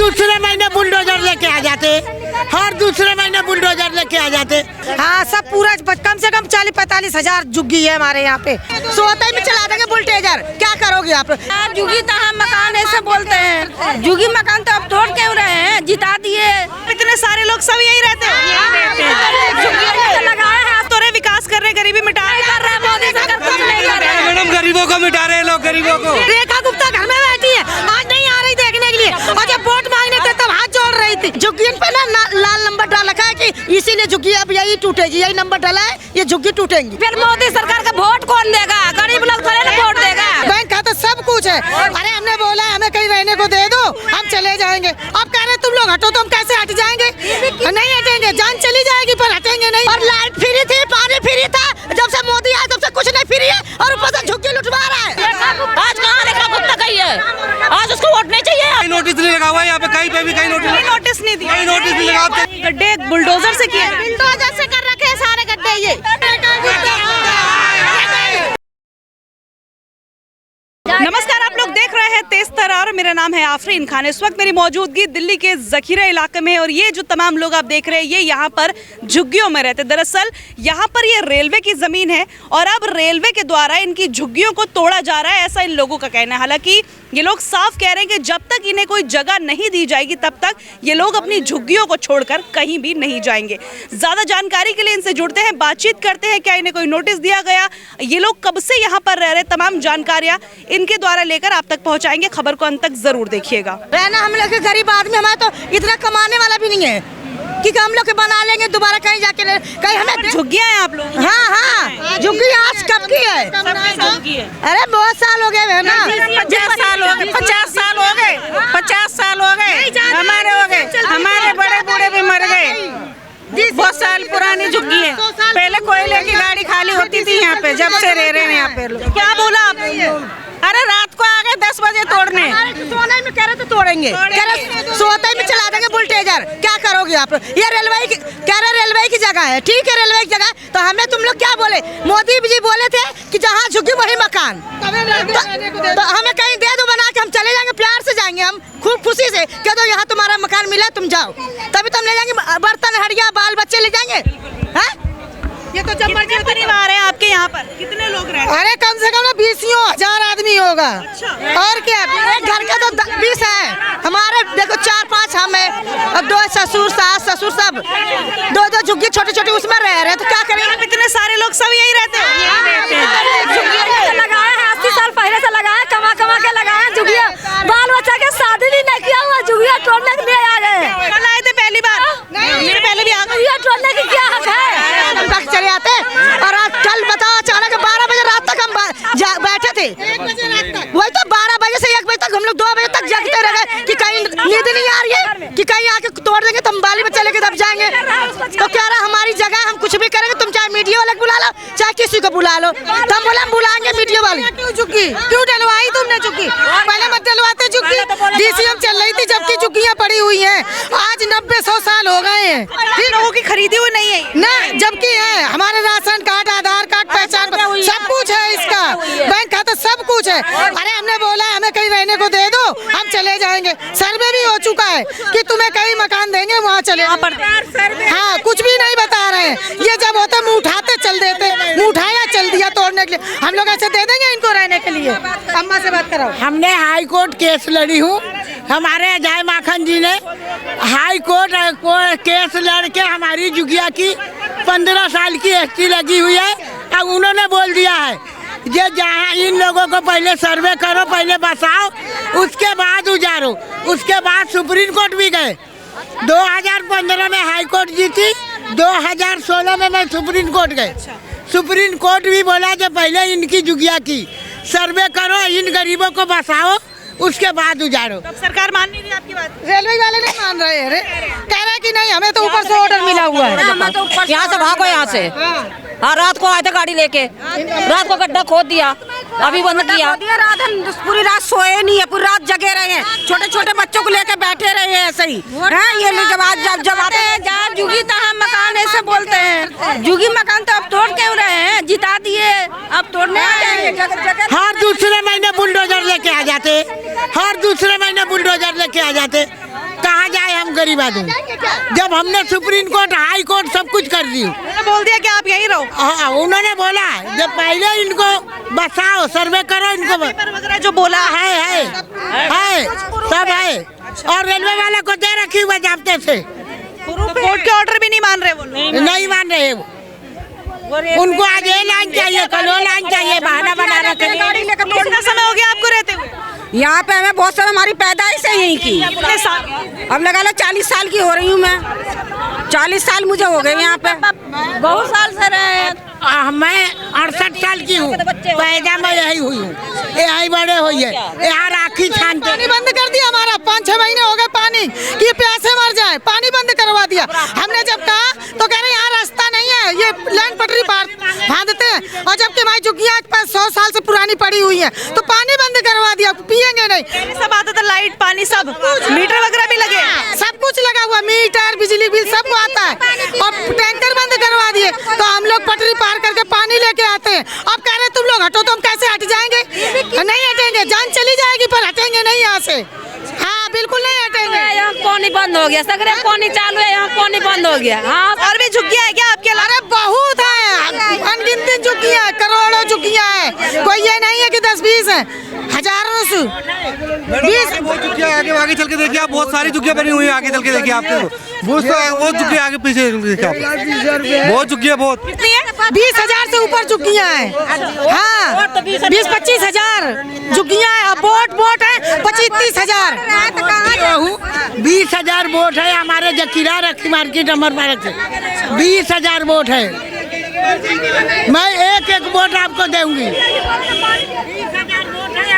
दूसरे महीने बुलडोजर लेके आ जाते, हर दूसरे महीने बुलडोजर लेके आ जाते। हाँ, सब पूरा कम से कम 40-45 हजार झुग्गी है हमारे यहाँ पे। सोते में चला देंगे बुलडोजर, क्या करोगे आप? झुग्गी तो हम मकान ऐसे बोलते हैं, झुग्गी मकान तो अब तोड़ क्यों रहे हैं, जिता दिए। इतने सारे लोग सब यही रहते हैं, लगाए हैं तो विकास कर रहे, गरीबी मिटा कर रहे हैं, मोदी सरकार कुछ नहीं कर रहे हैं। मैडम गरीबों को मिटा रहे हैं लोग, गरीबों को। रेखा गुप्ता घर में बैठी है, आज नहीं आ रही देखने के लिए, और जब वोट मांगने थे तब हाथ जोड़ रही थी। झुग्गी पे ना लाल नंबर डाल रखा है कि इसीलिए झुग्गी अब यही टूटेगी, यही नंबर डाला है, ये झुग्गी टूटेंगी। फिर मोदी सरकार का वोट कौन देगा? गरीब लोग थोड़े ना वोट देगा। बैंक खाता सब कुछ है। अरे हमने बोला हमें कहीं रहने को दे दो, हम चले जाएंगे। अब कह रहे तुम लोग हटो, तो हम कैसे हट जाएंगे? नहीं हटेंगे, जान चली जाएगी पर हटेंगे नहीं। और लाइट फ्री थी, पानी फ्री था, जब से मोदी आया तब से कुछ नहीं फ्री है, और ऊपर से झुग्गी लुटवा रहा है। आज कहाँ रेखा गुप्ता गई है? आज उसको वोट नहीं चाहिए। नोटिस नहीं लगा हुआ है यहाँ पे, कहीं पे भी कहीं नोटिस नहीं दिया, कहीं नोटिस नहीं लगा। गड्ढे बुलडोजर से किए, बुलडोजर से कर रखे हैं सारे गड्ढे ये। नमस्कार, आप लोग देख रहे हैं तेज तरार, मेरा नाम है आफरीन खान। इस वक्त मेरी मौजूदगी दिल्ली के जखीरा इलाके में, और ये जो तमाम लोग आप देख रहे हैं ये यहाँ पर झुग्गियों में रहते। दरअसल यहाँ पर ये रेलवे की ज़मीन है और अब रेलवे के द्वारा इनकी झुग्गियों को तोड़ा जा रहा है, ऐसा इन लोगों का कहना है। हालांकि ये लोग साफ कह रहे हैं कि जब तक इन्हें कोई जगह नहीं दी जाएगी तब तक ये लोग अपनी झुग्गियों को छोड़कर कहीं भी नहीं जाएंगे। ज़्यादा जानकारी के लिए इनसे जुड़ते हैं, बातचीत करते हैं, क्या इन्हें कोई नोटिस दिया गया, ये लोग कब से यहाँ पर रह रहे, तमाम जानकारियाँ इनके द्वारा लेकर आप तक पहुँचाएंगे। खबर को अंत तक जरूर देखिएगा। रहना हम लोग के गरीब आदमी, हमारे तो इतना कमाने वाला भी नहीं है कि हम लोग के बना लेंगे दोबारा कहीं जाके कहीं हमें। झुग्गियाँ हैं आप लोग? हाँ, झुग्गी आज कब की है? अरे बहुत साल हो गए ना, 50 साल हो गए, 50 साल हो गए, 50 साल हो गए, हमारे हो गए, हमारे बड़े बूढ़े भी मर गए। बहुत साल पुरानी झुग्गी है। पहले कोयले की गाड़ी खाली होती थी यहाँ पे, जब से रह रहे हैं यहाँ पे लोग। क्या बोला आपने? अरे रात को आ गए 10 बजे तोड़ने। सोने में कह रहे थे तोड़ेंगे, कह रहे सोते में चला देंगे बुलडोजर, क्या करोगे आप? ये रेलवे की कह रहे रेलवे की जगह है, ठीक है रेलवे की जगह, तो हमें तुम लोग क्या बोले? मोदी जी बोले थे कि जहाँ झुग्गी वही मकान, तो हमें कहीं दे दो बना के, हम चले जाएंगे, प्यार से जाएंगे, हम खूब खुशी से कह दो यहाँ तुम्हारा मकान मिला, तुम जाओ, तभी तो हम ले जाएंगे। बर्तन हड़िया बाल बच्चे ले जाएंगे। ये तो जब मर्जी परिवार है आपके यहाँ पर, कितने लोग रहते हैं? अरे कम से कम 20,000 आदमी होगा। और क्या, एक घर का तो 20 है, हमारे देखो 4-5 हम है, अब 2 ससुर सास ससुर सब 2-2 झुग्गी छोटे छोटे उसमें रह रहे हैं, तो क्या करें? इतने सारे लोग सब यही रहते हैं। लगाए हैं 80 साल पहले से लगाए, कमा के लगाए झुग्गियाँ। बाल बच्चा के शादी भी नहीं किया हुआ, झुग्गियाँ तोड़ने के लिए आ गए। कल आए थे पहली बार? नहीं, पहले भी आ गए। झुग्गियाँ तोड़ने की क्या हक है? चले आते, और आज कल बताओ अचानक 12 बजे रात तक हम बैठे थे, वही तो 12 बजे से 1 बजे तक हम लोग 2 बजे तक जगते रह गए कि कहीं नींद नहीं आ रही है, कि कहीं आके तोड़ देंगे तो हम बाली बच्चे लेके दब जाएंगे। तो कह रहा हमारी जगह, हम कुछ भी करेंगे, तुम चाहे मीडिया वाले बुला लो चाहे किसी को बुला लो, तो हम बोले हम बुलाएंगे मीडिया वाले। झुग्गी क्यों डलवाई तुमने? झुग्गी पहले मत डलवाते, झुग्गी DCM चल रही थी जबकि झुग्गियाँ पड़ी हुई है, आज 90-100 साल हो गए हैं, लोगों की खरीदी हुई नहीं है ना, जबकि है हमारे राशन कार्ड, आधार कार्ड, पहचान सब कुछ है, इसका बैंक खाता सब कुछ है। अरे हमने बोला हमें कहीं रहने को दे दो, हम चले जाएंगे। सर्वे भी हो चुका है कि तुम्हें कहीं मकान देंगे, वहाँ चले। हाँ, कुछ भी नहीं बता रहे हैं, ये जब होता मुँह उठाते चल देते, मुँह उठाया चल दिया तोड़ने के लिए। हम लोग ऐसे दे देंगे इनको रहने के लिए? अम्मा से बात कराओ। हमने हाई कोर्ट केस लड़ी हूँ, हमारे अजय माखन जी ने हाई कोर्ट केस लड़ के हमारी झुग्गिया की 15 साल की एसटी लगी हुई है। अब उन्होंने बोल दिया है ये जहाँ इन लोगों को पहले सर्वे करो, पहले बसाओ, उसके बाद उजारो। उसके बाद सुप्रीम कोर्ट भी गए, 2015 में हाई कोर्ट जीती, 2016 में मैं सुप्रीम कोर्ट गए। सुप्रीम कोर्ट भी बोला जो पहले इनकी झुग्गिया की सर्वे करो, इन गरीबों को बसाओ, उसके बाद उजाड़ो। तब सरकार मान नहीं रही आपकी बात? रेलवे वाले नहीं मान रहे हैं, कह रहे कि नहीं, हमें तो ऊपर से ऑर्डर मिला हुआ है, यहाँ से भागो यहाँ से। हाँ, रात को आए थे गाड़ी लेके, रात को गड्ढा खोद दिया, अभी बंद किया। रात पूरी रात सोए नहीं है, पूरी रात जगे रहे हैं, छोटे छोटे बच्चों को लेके बैठे रहे हैं ऐसे ही। ये जब आते हैं जहाँ झुग्गी तो हम मकान ऐसे बोलते हैं, झुग्गी मकान तो अब तोड़ क्यों रहे हैं, जिता दिए। अब तोड़ने हर दूसरे महीने बुलडोजर लेके आ जाते, हर दूसरे महीने बुलडोजर लेके आ जाते। कहाँ जाए हम गरीब आदमी, जब हमने सुप्रीम कोर्ट, हाई कोर्ट सब कुछ कर दी। बोल दिया कि आप यहीं रहो। हाँ, उन्होंने बोला जब पहले इनको बसाओ, सर्वे करो इनको। वगैरह जो बोला है सब है, और रेलवे वाले को दे रखी हुआ जाब्ते से। कोर्ट के ऑर्डर भी नहीं मान रहे वो लोग। नहीं मान रहे वो। उनको आज ये लाइन चाहिए, कल वो लाइन चाहिए, बहाना बना रखे। कितना समय हो गया आपको रहते हुए? यहाँ पे हमें बहुत सारा, हमारी पैदाइश है यहीं की। कितने साल? अब लगा लो 40 साल की हो रही हूँ मैं। 40 साल मुझे हो गए यहाँ पे। बहुत साल से रहे। मैं 68 साल की हूँ, पैदा मैं यही हुई हूँ, यही बड़े हुई है, यहाँ राखी छानते। पानी बंद कर दिया हमारा, 5-6 महीने हो गए पानी कि प्यासे मर जाए, पानी बंद करवा दिया। हमने जब कहा तो कह रहे यहाँ रास्ता नहीं है, ये लाइन पटरी बांधते हैं, और जबकि हमारी झुग्गियाँ 100 साल से पुरानी पड़ी हुई है, तो पानी बंद करवा दिया, पियेंगे नहीं। सब आता था, लाइट पानी सब, मीटर वगैरह भी लगे, सब कुछ लगा हुआ, मीटर बिजली बिल सब आता है, और टैंकर बंद करवा दिए। तो हम लोग पटरी पार करके पानी लेके आते हैं। अब कह रहे तुम लोग हटो, तो हम कैसे हट जाएंगे? नहीं हटेंगे, जान चली जाएगी पर हटेंगे नहीं यहाँ से। हाँ, बिल्कुल नहीं हटेंगे। यहाँ पानी बंद हो गया, सगरे पानी चालू है, यहाँ पानी बंद हो गया। हाँ, और भी झुग्गियाँ है क्या आपके? अरे बहुत है, अनगिनती झुग्गियाँ, करोड़ों झुग्गियाँ है, कोई ये नहीं है कि 10-20 है, हजारों से 20। बहुत झुग्गियाँ आगे चल के देखिए आप, बहुत सारी झुग्गियाँ बनी हुई है, आगे चल के देखिए आपको बहुत झुग्गियाँ आगे पीछे देखिए आप, बहुत झुग्गियाँ, बहुत 20,000 से ऊपर झुग्गियाँ हैं। हाँ, 20-25 हजार झुग्गियाँ हैं। बोट है 25-30 हजार। 20,000 वोट है हमारे जकीरा रखी मार्केट अमर पार्क से, 20,000 वोट है। मैं एक वोट आपको दूंगी।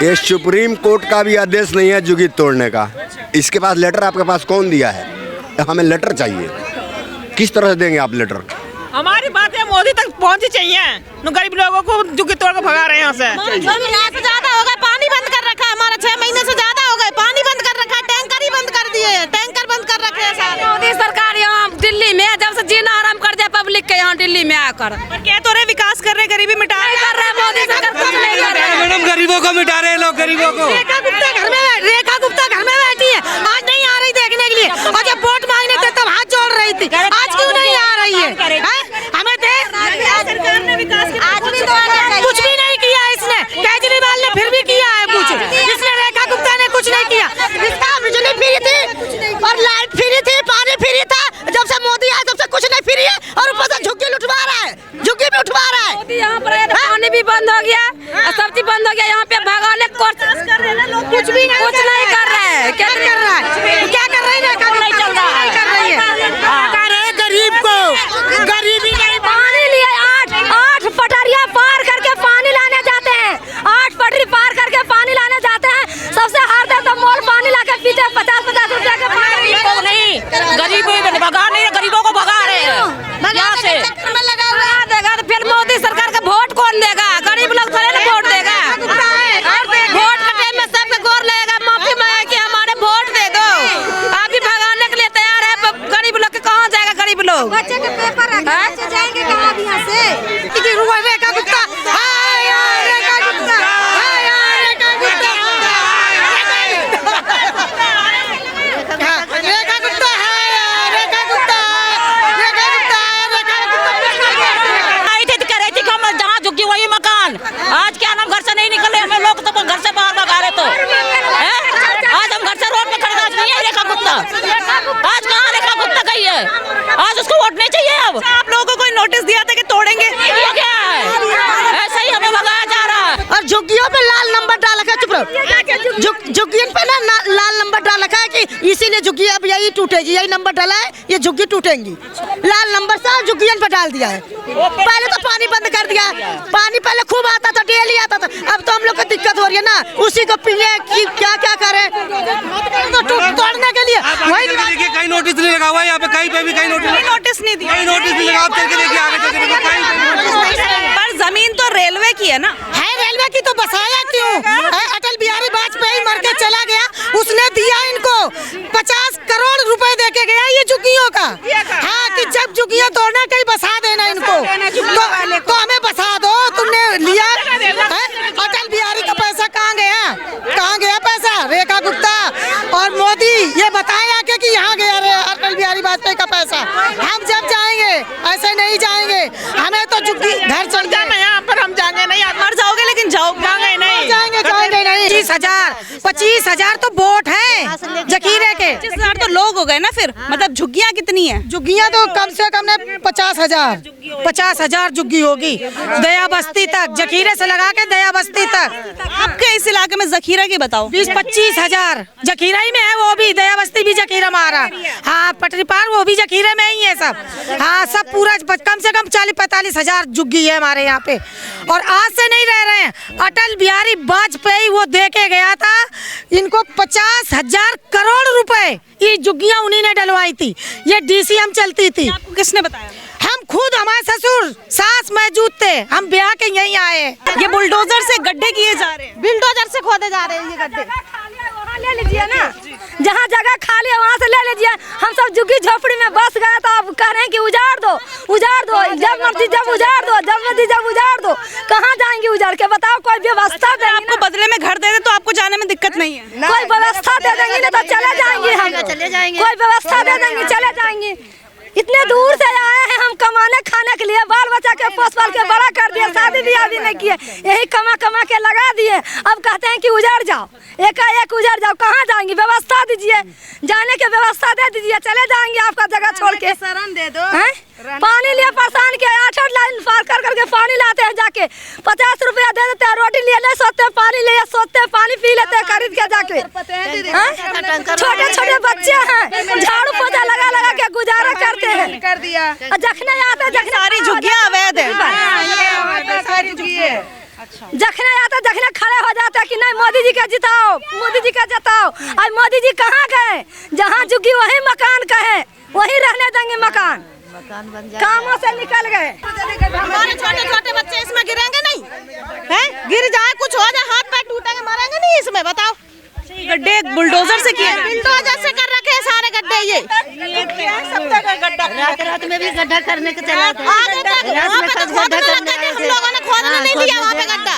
ये सुप्रीम कोर्ट का भी आदेश नहीं है झुग्गी तोड़ने का। इसके पास लेटर आपके पास कौन दिया है? हमें लेटर चाहिए। किस तरह से देंगे आप लेटर? हमारी बातें मोदी तक पहुंची चाहिए। गरीब लोगों को झुग्गी तोड़ के भगा रहे हैं यहाँ से। ज्यादा हो गए, पानी बंद कर रखा है हमारा, 6 महीने से ज्यादा हो गए, पानी बंद कर रखा है, टैंकर ही बंद कर दिए, टैंकर बंद कर रखे हैं। मोदी सरकार यहाँ दिल्ली में जब से जीना आराम कर दिया पब्लिक के, यहाँ दिल्ली में आकर कह तो रहे विकास कर रहे, गरीबी मिटा कर रहे हैं। मोदी सरकार कुछ नहीं कर रहे। मैडम गरीबों को मिटा रहे हैं लोग, गरीबों को। रेखा गुप्ता घर में बैठी है, आज नहीं आ रही देखने के लिए, और जब वोट मांगने थे तब हाथ जोड़ रही थी, आज क्यों नहीं आ रही है? हमें सरकार ने विकास कुछ भी नहीं किया इसने, केजरीवाल ने फिर भी किया है कुछ, इसने रेखा गुप्ता ने कुछ नहीं किया। इसका बिजली फ्री थी और लाइट फ्री थी, पानी फ्री था, जब से मोदी आया तब से कुछ नहीं फ्री है, और ऊपर से झुग्गी लुटवा रहा है, झुग्गी भी उठवा रहा है। मोदी यहाँ पर है, पानी भी बंद हो गया, सब चीज बंद हो गया, यहाँ पे भगाने कुछ भी नहीं कर रहे हैं। क्या कर रहा है? क्या कर रही है? नहीं चल रहा है, कर रही है गरीब को, गरीबी नहीं। पानी लिए 8 पटरिया पार करके पानी लाने जाते हैं, 8 पटरी पार करके पानी लाने जाते हैं, सबसे हार दे तो मोल पानी लाके पीते हैं, 50-50 रुपया के पानी। नहीं, गरीबों को भगा नहीं, गरीबों को भगा रहे हैं यहाँ से। देगा तो फिर मोदी सरकार का वोट कौन देगा? गरीब लोग थोड़े ना वोट देगा। वोट के टाइम में सबके गोर लगेगा, माफी मांगे कि हमारे वोट दे दो। आप भी भगाने के लिए तैयार है, पर गरीब लोग के कहाँ जाएगा? गरीब लोग बच्चे के पेपर जाएंगे कहाँ यहाँ से? रेखा गुप्ता, रेखा गुप्ता, रेखा गुप्ता, रेखा गुप्ता है, रेखा गुप्ता, रेखा गुप्ता, आई थी कह रही थी कि हम जहाँ झुग्गी वही मकान। आज क्या नाम घर से नहीं निकले, हमें लोग तो घर से बाहर भगा रहे। तो आज हम घर से रोड पे खड़े, आज नहीं है रेखा गुप्ता। आज कहाँ रेखा गुप्ता गई है? आज उसको वोट नहीं चाहिए। अब आप लोगों को कोई नोटिस दिया था कि तोड़ेंगे? ये क्या है? ऐसे ही हमें भगाया जा रहा है। और झुग्गियों पे लाल नंबर डाल रखा है, चुप रहो, झुग्गियों पे ना लाल नंबर डाल रखा है कि इसीलिए झुग्गी अब यही टूटेगी, यही नंबर डाला है, ये झुग्गी टूटेंगी, लाल नंबर से झुग्गियों पे डाल दिया है। पहले तो पानी बंद कर दिया, पानी पहले खूब आता था, डेली आता था, अब तो हम लोग को दिक्कत हो रही है ना, उसी को पीने की क्या करें, तो तोड़ने के लिए वही देखिए कहीं नोटिस नहीं लगा हुआ है यहाँ पे, कहीं पे भी कहीं नोटिस नहीं दिया, कहीं नोटिस नहीं लगा। आप चल के देखिए, आगे चल के देखिए, कहीं पर जमीन तो रेलवे की है ना। है रेलवे की, तो बसाया क्यों? अटल बिहारी वाजपेयी मर के चला गया, उसने दिया इनको 50 करोड़ रुपए दे के गया ये झुग्गियों का। हाँ, कि जब झुग्गियां तोड़ना कहीं बसा देना इनको, तो हमें बसा दो। तुमने 25,000 तो वोट है जखीरे के। 25,000 तो लोग हो गए ना फिर, मतलब झुग्गियाँ कितनी है? झुग्गियाँ तो कम से कम ना 50,000 झुग्गी होगी दया बस्ती तक, जखीरे से लगा के दया बस्ती तक। आपके इस इलाके में जखीरा की बताओ। 20-25,000 जखीरा ही में है, वो भी दया बस्ती भी जखीरा में आ रहा। हाँ, पटरी पार वो भी जखीरे में ही है सब। हाँ, सब पूरा कम से कम 40-45,000 झुग्गी है हमारे यहाँ पे। और आज से नहीं रह रहे हैं, अटल बिहारी वाजपेयी वो दे के गया था इनको 50,000 करोड़ रुपए, ये झुग्गियाँ उन्हीं ने डलवाई थी। ये DCM चलती थी। आपको किसने बताया? हम खुद, हमारे ससुर सास मौजूद थे, हम ब्याह के यहीं आए। ये बुलडोजर से गड्ढे किए जा रहे हैं, बुलडोजर से खोदे जा रहे हैं ये गड्ढे। ले लीजिए ना, जहाँ जगह खाली है वहाँ से ले लीजिए। हम सब झुग्गी झोपड़ी में बस गए तो अब कह रहे हैं कि उजाड़ दो, जब मर्जी जब उजाड़ दो, जब मर्जी जब उजाड़ दो। कहाँ जाएंगे उजाड़ के, बताओ? कोई व्यवस्था देंगे, आपको बदले में घर दे दे तो आपको जाने में दिक्कत नहीं है। कोई व्यवस्था दे देंगे ना तो चले जाएंगे हम, कोई व्यवस्था दे देंगे चले जाएंगे। इतने दूर से आए हैं हम कमाने खाने के लिए, बाल बच्चा के पोस पाल के बड़ा कर दिए, शादी ब्याह भी नहीं किए, यही कमा के लगा दिए। अब कहते हैं कि उजड़ जाओ, एकाएक उजड़ जाओ। कहाँ जाएंगे? व्यवस्था दीजिए, जाने की व्यवस्था दे दीजिए, चले जाएंगे आपका जगह छोड़ के। शरण दे दो। पानी लिए परेशान किया, 8 लाइन पार कर करके पानी लाते हैं जाके, 50 रुपया दे देते हैं, रोटी लिए नहीं सोते, पानी लिए सोते, पानी पी लेते हैं खरीद के जाके। छोटे छोटे बच्चे हैं, झाड़ू पोछा लगा लगा के गुजारा करते हैं। कर दिया जखने आते जखने सारी झुग्गियाँ अवैध है। जखने आते जखने खड़े हो जाते हैं कि नहीं मोदी जी का जिताओ, मोदी जी का जिताओ। आज मोदी जी कहाँ गए? जहाँ झुग्गी वही मकान कहे, वही रहने देंगे मकान, कामों से निकल गए। हमारे छोटे छोटे बच्चे इसमें गिरेंगे नहीं हैं? गिर जाए, कुछ हो जाए, हाथ पैर टूटेंगे, मरेंगे नहीं इसमें, बताओ? गड्ढे बुलडोजर से किए, बुलडोजर से कर रखे हैं सारे गड्ढे। ये सब जगह गड्ढा, रात में भी गड्ढा करने के चला था। आगे तक वहाँ पे तो खोदने लग गए थे, हम लोगों ने खोदने नहीं दिया वहाँ पे गड्ढा।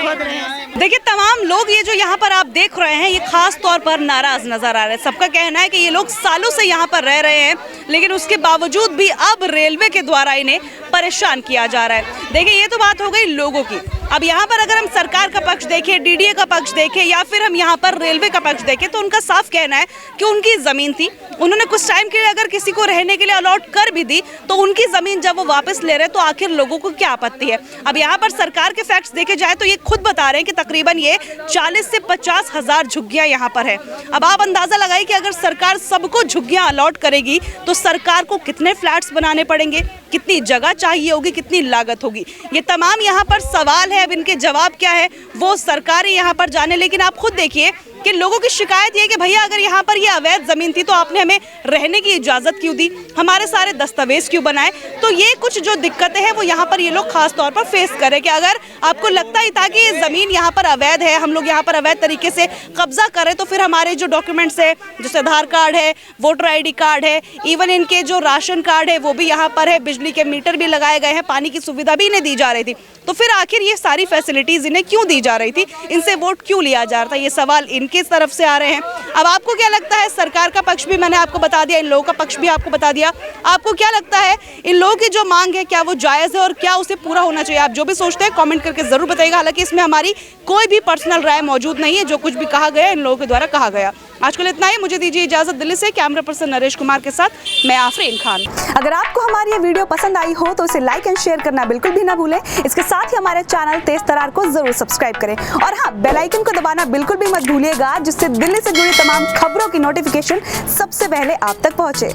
खोद रहे हैं। देखिए तमाम लोग ये जो यहाँ पर आप देख रहे हैं, ये खास तौर पर नाराज नजर आ रहे हैं। सबका कहना है कि ये लोग सालों से यहाँ पर रह रहे हैं, लेकिन उसके बावजूद भी अब रेलवे के द्वारा इन्हें परेशान किया जा रहा है। देखिए ये तो बात हो गई लोगों की। अब यहाँ पर अगर हम सरकार का पक्ष देखें, DDA का पक्ष देखें, या फिर हम यहाँ पर रेलवे का पक्ष देखें, तो उनका साफ कहना है कि उनकी ज़मीन थी, उन्होंने कुछ टाइम के लिए अगर किसी को रहने के लिए अलॉट कर भी दी, तो उनकी ज़मीन जब वो वापस ले रहे हैं तो आखिर लोगों को क्या आपत्ति है। अब यहाँ पर सरकार के फैक्ट्स देखे जाए तो ये खुद बता रहे हैं कि तकरीबन ये 40 से 50 हज़ार झुग्गियाँ यहाँ पर है। अब आप अंदाज़ा लगाइए कि अगर सरकार सबको झुग्गियाँ अलॉट करेगी तो सरकार को कितने फ्लैट्स बनाने पड़ेंगे, कितनी जगह चाहिए होगी, कितनी लागत होगी। ये तमाम यहाँ पर सवाल है। अब इनके जवाब क्या है वो सरकार ही यहाँ पर जाने। लेकिन आप खुद देखिए कि लोगों की शिकायत ये है कि भैया अगर यहाँ पर ये अवैध ज़मीन थी तो आपने हमें रहने की इजाज़त क्यों दी, हमारे सारे दस्तावेज क्यों बनाए। तो ये कुछ जो दिक्कतें हैं वो यहाँ पर ये लोग खास तौर पर फेस करें कि अगर आपको लगता ही था कि ये ज़मीन यहाँ पर अवैध है, हम लोग यहाँ पर अवैध तरीके से कब्जा करें, तो फिर हमारे जो डॉक्यूमेंट्स है, जैसे आधार कार्ड है, वोटर ID कार्ड है, इवन इनके जो राशन कार्ड है वो भी यहाँ पर है, बिजली के मीटर भी लगाए गए हैं, पानी की सुविधा भी इन्हें दी जा रही थी, तो फिर आखिर ये सारी फैसिलिटीज़ इन्हें क्यों दी जा रही थी, इनसे वोट क्यों लिया जा रहा था, ये सवाल इनकी तरफ से आ रहे हैं। अब आपको क्या लगता है? सरकार का पक्ष भी मैंने आपको बता दिया, इन लोगों का पक्ष भी आपको बता दिया। आपको क्या लगता है इन लोगों की जो मांग है क्या वो जायज़ है और क्या उसे पूरा होना चाहिए? आप जो भी सोचते हैं कमेंट करके ज़रूर बताइएगा। हालांकि इसमें हमारी कोई भी पर्सनल राय मौजूद नहीं है, जो कुछ भी कहा गया इन लोगों के द्वारा कहा गया। आज के लिए इतना ही, मुझे दीजिए इजाज़त। दिल्ली से कैमरा पर्सन नरेश कुमार के साथ मैं आफरीन खान। अगर आपको हमारी ये वीडियो पसंद आई हो तो इसे लाइक एंड शेयर करना बिल्कुल भी ना भूलें। इसके साथ ही हमारे चैनल तेज तरार को जरूर सब्सक्राइब करें और हाँ, बेल आइकन को दबाना बिल्कुल भी मत भूलिएगा, जिससे दिल्ली से जुड़ी तमाम खबरों की नोटिफिकेशन सबसे पहले आप तक पहुंचे।